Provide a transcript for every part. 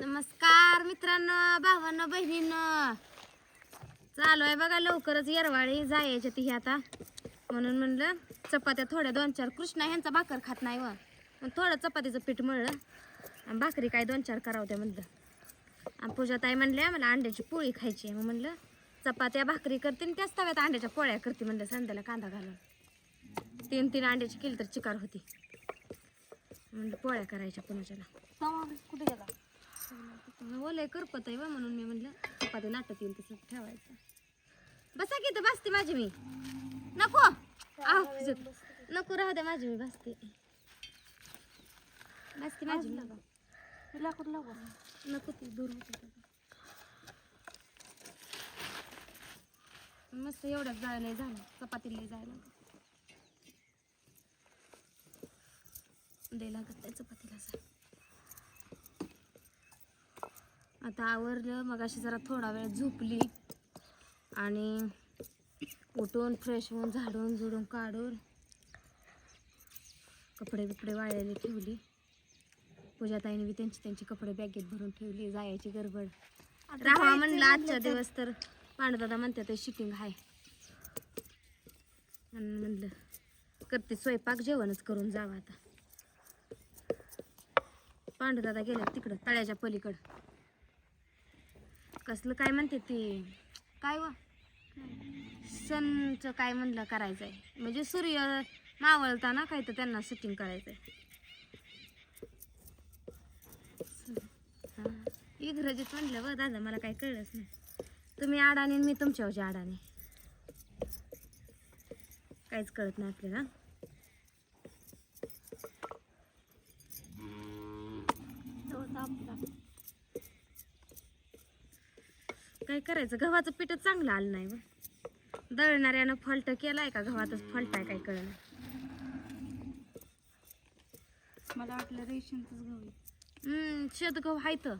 नमस्कार मित्रांनो, भावांनो, बहिणींनो. चालू आहे बघा लवकरच येरवाळी जायची ती आता, म्हणून म्हणलं चपात्या थोड्या 2-4. कृष्णा ह्यांचा भाकर खात नाही व, पण थोडं चपातीचं पीठ मळलं आणि भाकरी काय 2-4 करावं त्या म्हणलं. आणि पूजाताई म्हणल्या मला अंड्याची पोळी खायची, मग म्हणलं चपात्या भाकरी करते आणि त्याच तव्यात अंड्याच्या पोळ्या करते म्हणलं, संध्याला कांदा घालून 3-3 अंड्याची केली तर चिकार होती. म्हणलं पोळ्या करायच्या पुण्याच्याला. कुठे गेला? ओलय करपत आहे वा, म्हणून मी म्हणलं चपाती लाटत येईल तसं ठेवायचं. बसा की तर बसते माझी मी. नको नको राहू दे माझी मी बसते माझी लाकूड लावू नको ती दूर होते. मस्त एवढ्याच जाळ नाही झालं, चपातीला जायला दे लागत नाही चपातीला. आता आवरलं, मग अशी जरा थोडा वेळ झोपली आणि उठून फ्रेश होऊन झाडून झुडून काढून कपडे बिपडे वाळलेले ठेवली. पूजाताईने बी त्यांची कपडे बॅगेत भरून ठेवली, जायची गडबड. राहा म्हणलं आजच्या दिवस तर पांडुदादा म्हणते ते शिटिंग आहे, आणि म्हणलं करते स्वयंपाक, जेवणच करून जावं. आता पांडुदादा गेल्या तिकडं तळ्याच्या पलीकडं. कसलं काय म्हणते ती काय व सणचं काय म्हणलं करायचंय, म्हणजे सूर्य मावळताना काय तर त्यांना शूटिंग करायचंय. इंग्रजीत म्हणलं व दादा, मला काही कळलंच नाही. तुम्ही अडाणी मी तुमच्यावरची अडाणी, काहीच कळत नाही आपल्याला. काय करायचं, गव्हाचं पीठच चांगलं आलं नाही व. दळणाऱ्यानं फॉल्ट केलाय का गव्हातच फॉल्ट आहे काय कळलं. मला वाटलं रेशनच गहू. शेत गहू आहे तर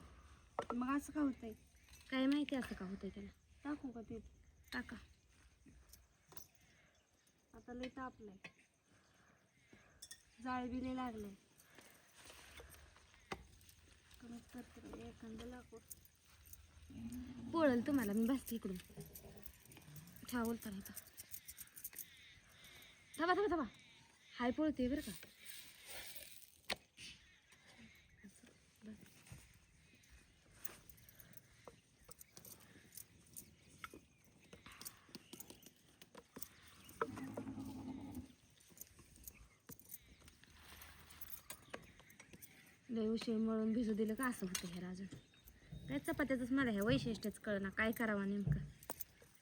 मग असं का होतंय काय माहिती, असं का होतंय त्याला. टाकू का ते? टाका. आता लय तापलंय, जाळ बी लय लागलंय. कमीच करते एखादं लाकूड पोळल तुम्हाला, मी बसते इकडून. छा बोलता नाही थांबा थांबा थांबा, हाय पोळते बरं का. लय उशीर मळून भिजू दिलं का असं होतं हे राजन. काय चपात्याच मला ह्या वैशिष्ट्यच कळना, काय करावं नेमकं.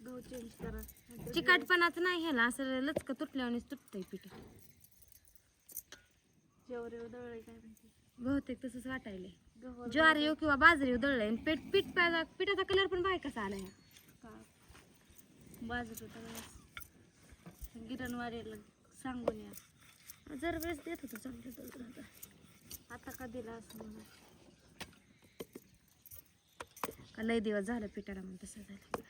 गहू चेंज करा. चिकाटपणाच नाही ह्याला, असं लचकं तुटल्यावानीच तुटतंय पीठ. जेवढे दळलंय काय माहिती, बहुतेक तसंच वाटायलंय. गव्हावर ज्वारी किंवा बाजरी दळलंय. पिठाचा कलर पण बाय कसा आला ह्या. का बाजत होता वेळेस गिरणवाडीला सांगून या, जर वेळेस देत होतं चांगलं. आता का दिला असं म्हणून. का लय दिवस झालं पिठाला म्हणून तसं झालं.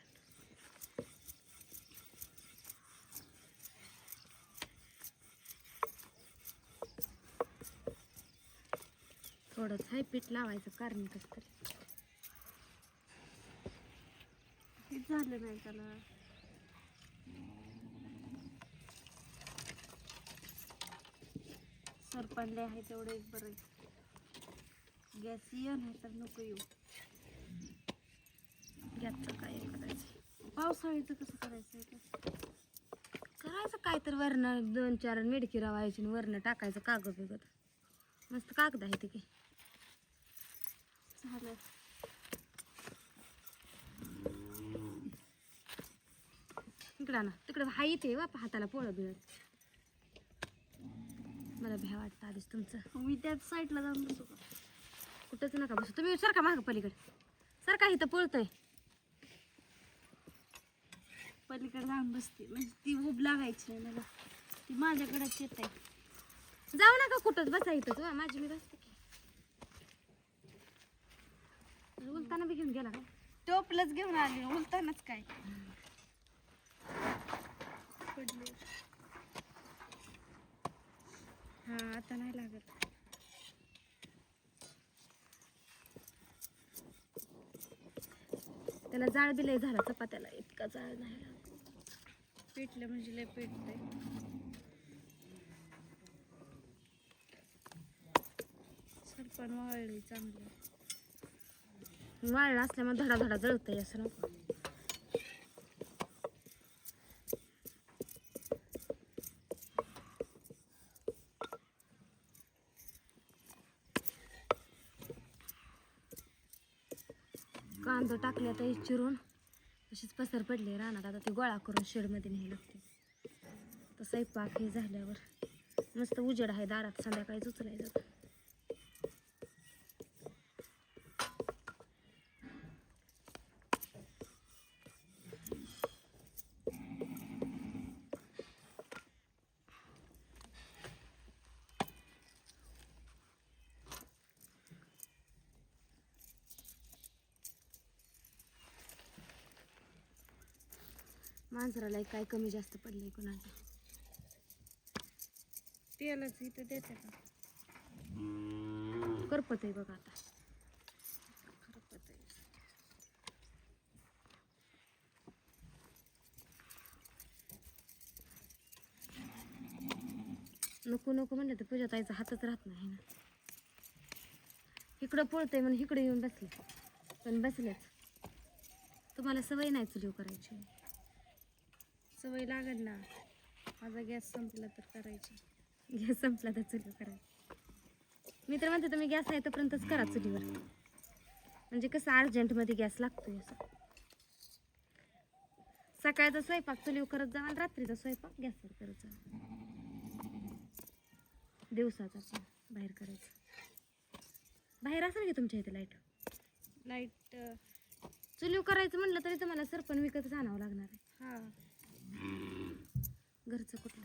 थोडंच आहे पीठ लावायचं कारण कसं तरी. हेच झालं नाही त्याला. सरपणले आहे तेवढं एक बरं. गॅस ये नाही तर नको येऊ. गॅसचं काय करायचं, पावसाळ्याचं कसं करायचं करायचं काय तर वरनं 2-4 मिडकी रवायची आणि वरनं टाकायचं कागद बिगद. मस्त कागद आहे ते की झालं. इकडं ना तिकडं हाय इथे बापा हाताला पोळं बिळत. मला भ्या वाटतं आधीच तुमचं. मी त्याच साईडला जाऊन बसू का? कुठंच नका बसू तुम्ही, सारखा मागं पलीकडे सारखा इथं पळतंय. पलीकडे जाऊन बसते म्हणजे ती उब लागायची नाही मला, ती माझ्याकडेच येत आहे. जाऊ नका कुठंच बसा इथंच वा, माझी मी बसते की. उलताना बी घेऊन गेला का? टोपलंच घेऊन आली, उलतानाच काय पडले. हा आता नाही लागत. त्याला जाळ बी लय झाला चपात्याला, इतका जाळ नाही. पेटलं म्हणजे लय पेटतंय. सरपण वाळली चांगली. वाळला असल्यामुळे धडाधडा जळतंय असं नको. कांदा टाकले आता चिरून, तशीच पसर पडली रानात. आता ती गोळा करून शेडमध्ये न्यायला लागते. तर स्वयंपाक हे झाल्यावर मस्त उजेड आहे दारात, संध्याकाळी उचलायचं जातं. मांजराला काय कमी जास्त पडले कोणाचं. तेलच इथं देते का? करपत आहे बघा आता. खरपत आहे. नको नको म्हणलं तर पूजा ताईचा हातच राहत नाही ना. इकडं पळतंय म्हणून इकडे येऊन बसले, पण बसलेच. तुम्हाला सवय नाही चुलीव करायची. सवय लागेल ना. माझा गॅस संपला तर करायची. गॅस संपला तर चुलीवर करायची. मी तर म्हणते तुम्ही गॅस आहे तोपर्यंतच करा चुलीवर, म्हणजे कसं अर्जंटमध्ये गॅस लागतोय असं. सकाळचा स्वयंपाक चुलीवर करत जा आणि रात्रीचा स्वयंपाक गॅसवर करत जा. दिवसाचा पण बाहेर करायचं. बाहेर असेल की तुमच्या इथे लाईट? लाईट चुलीव करायचं म्हणलं तरी तुम्हाला सरपण विकतच आणावं लागणार आहे. हा. घरचं कुठलं?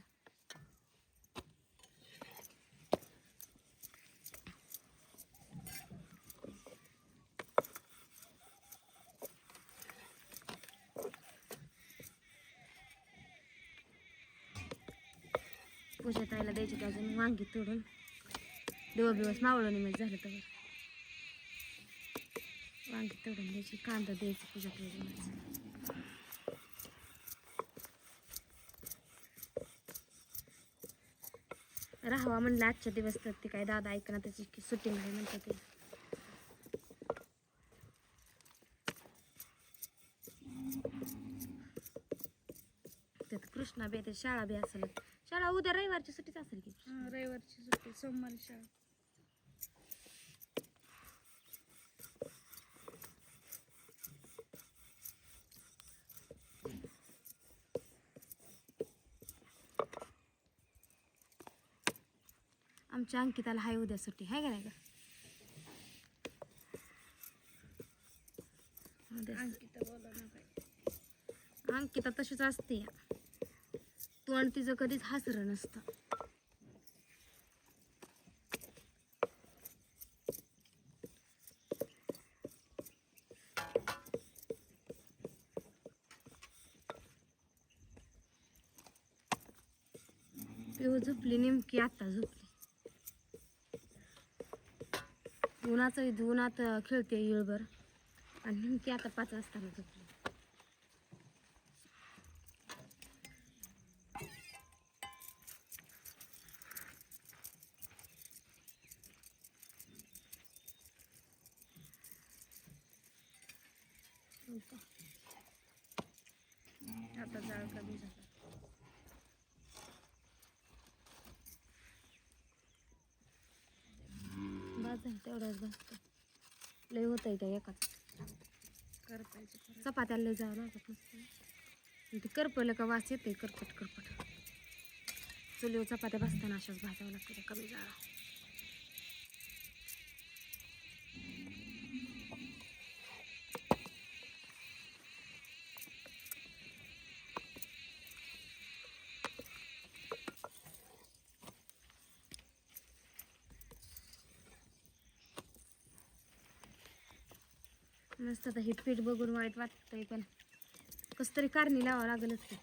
पूजा ताईला द्यायची की अजून वांगी तोडून. दिवस मावळं निमित्त झालं तर वांगी तोडून द्यायची, कांदा द्यायची पूजा ताईला. राहावा म्हणलं आजच्या दिवस तर ते काय दादा ऐकना, त्याची सुट्टी नाही म्हणतात ते. त्यात कृष्णा बी ते शाळा बी असेल. शाळा उद्या रविवारची सुट्टीच असेल की? रविवारची सुट्टी, सोमवारी शाळा. आमच्या अंकिताला हाय उद्या सुट्टी, हाय का नाही का? अंकिता बोला ना काय. अंकिता तशीच असते. तोंड तिचं कधीच हसरं नसतं. पिऊ झोपली नेमकी आता झोपली. उन्हात खेळते येळभर आणि नेमकी आता 5 वाजता झोपली. आता जाळ कमी झाला. बस झालं तेवढंच बसतं. लय होतंय त्या एकाच करपायचं. चपात्याला लय जावं लागत नसतं. ते करपलं का वास येते करपट करपट. चुलीवर चपात्या बसताना अशाच भाजावं लागतं त्या कमी जाळा. मस्त आता हे पीठ बघून वाईट वाटतंय, पण कसं तरी कारणी लावावं लागलच की,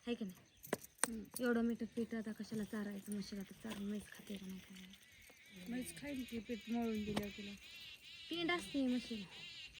आहे की नाही? एवढं मीठ पीठ आता कशाला चारायचं? म्हशीला तर चारून म्हैस खाते का नाही काय? म्हैस खाईन की पीठ मळून दिलं तिला. पेंड असते म्हशीला.